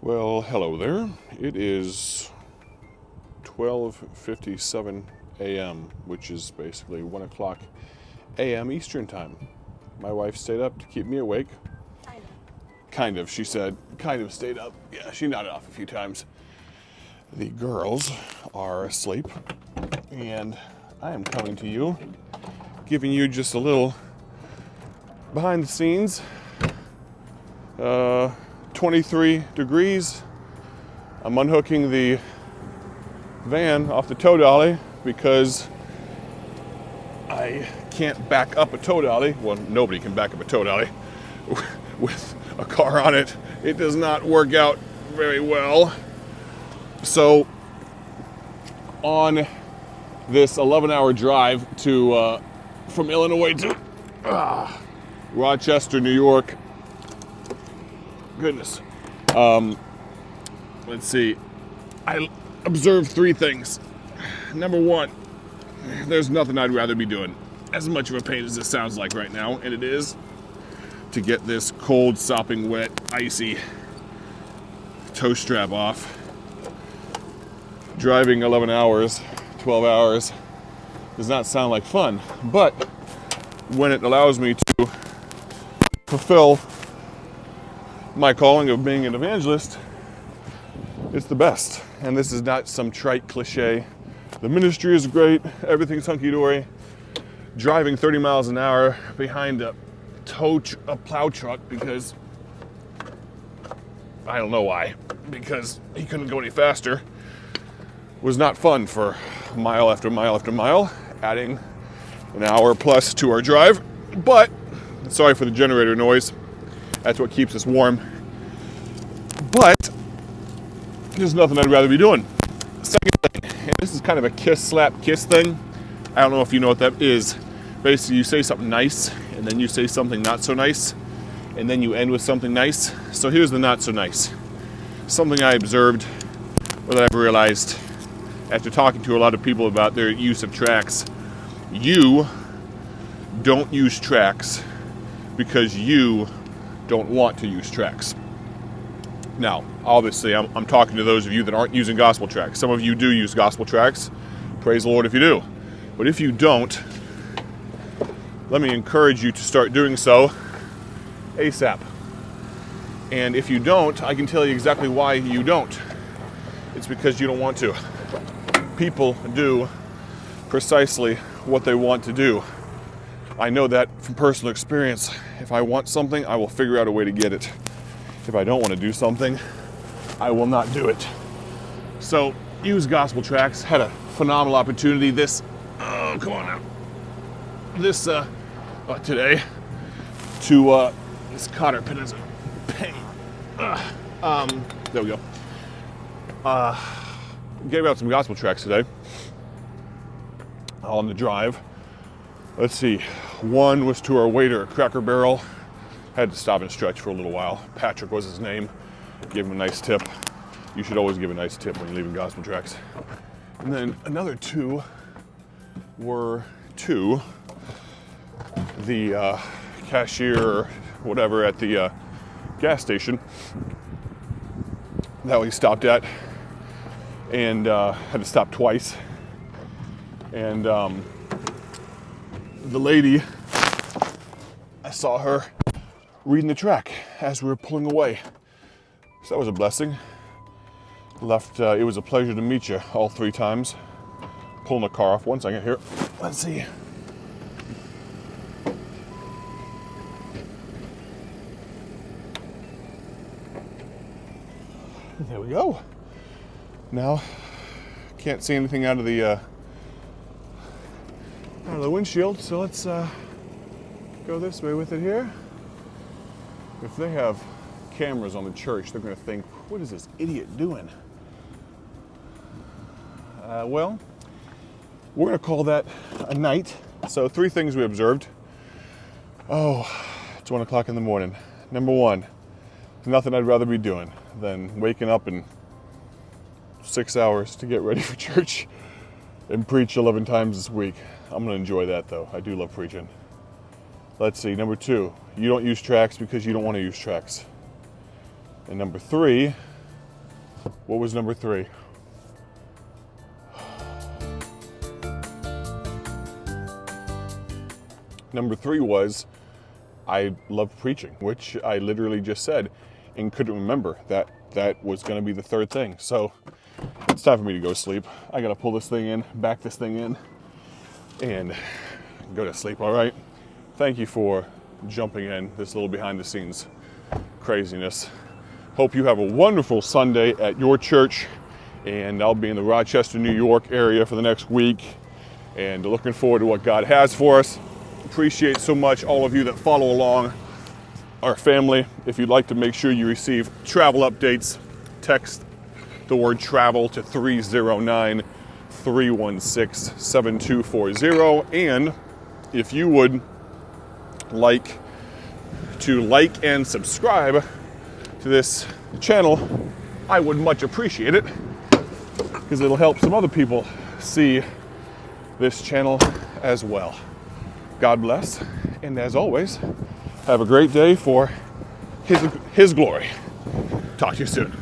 Well, hello there. It is 12:57 a.m., which is basically 1 o'clock a.m. Eastern Time. My wife stayed up to keep me awake. Kind of, she said. Kind of stayed up. Yeah, she nodded off a few times. The girls are asleep, and I am coming to you, giving you just a little behind the scenes. 23 degrees. I'm unhooking the van off the tow dolly because I can't back up a tow dolly. Well, nobody can back up a tow dolly with a car on it. It does not work out very well. So on this 11-hour drive to from Illinois to Rochester, New York. Goodness. Let's see. I observed three things. Number one, there's nothing I'd rather be doing. As much of a pain as this sounds like right now, and it is, to get this cold, sopping wet, icy tow strap off. Driving 11 hours, 12 hours does not sound like fun, but when it allows me to fulfill my calling of being an evangelist, it's the best. And this is not some trite cliche. The ministry is great, everything's hunky-dory. Driving 30 miles an hour behind a plow truck because, I don't know why, because he couldn't go any faster, was not fun for mile after mile after mile, adding an hour plus to our drive. But, sorry for the generator noise. That's what keeps us warm. But there's nothing I'd rather be doing. Second thing, and this is kind of a kiss thing. I don't know if you know what that is. Basically, you say something nice, and then you say something not so nice, and then you end with something nice. So here's the not so nice. Something I observed, or that I've realized after talking to a lot of people about their use of tracks. You don't use tracks because you don't want to use tracks. Now, obviously, I'm talking to those of you that aren't using gospel tracks. Some of you do use gospel tracks. Praise the Lord if you do. But if you don't, let me encourage you to start doing so ASAP. And if you don't, I can tell you exactly why you don't. It's because you don't want to. People do precisely what they want to do. I know that from personal experience. If I want something, I will figure out a way to get it. If I don't want to do something, I will not do it. So, use gospel tracks. Had a phenomenal opportunity today to, this cotter pin is a pain. There we go. Gave out some gospel tracks today on the drive. Let's see. One was to our waiter, Cracker Barrel. Had to stop and stretch for a little while. Patrick was his name. Gave him a nice tip. You should always give a nice tip when you're leaving gospel tracks. And then another two were to the cashier or whatever at the gas station that we stopped at, and had to stop twice. And the lady, I saw her reading the track as we were pulling away. So that was a blessing. It was a pleasure to meet you all three times. Pulling the car off. 1 second here. Let's see. There we go. Now, can't see anything out of the windshield, so let's go this way with it here. If they have cameras on the church, they're going to think, what is this idiot doing? Well, we're going to call that a night. So 3 things we observed. It's 1 o'clock in the morning. Number one, nothing I'd rather be doing than waking up in 6 hours to get ready for church and preach 11 times this week. I'm going to enjoy that, though. I do love preaching. Let's see. Number 2, you don't use tracks because you don't want to use tracks. And number 3, What was number 3? Number 3 was I love preaching, which I literally just said and couldn't remember that was going to be the 3rd thing. So it's time for me to go sleep. I got to pull this thing in, back this thing in, and go to sleep, all right? Thank you for jumping in this little behind the scenes craziness. Hope you have a wonderful Sunday at your church, and I'll be in the Rochester, New York area for the next week, and looking forward to what God has for us. Appreciate so much all of you that follow along our family. If you'd like to make sure you receive travel updates, text the word travel to 309-316-7240. And if you would like to like and subscribe to this channel, I would much appreciate it, because it'll help some other people see this channel as well. God bless, and as always, have a great day for His glory. Talk to you soon.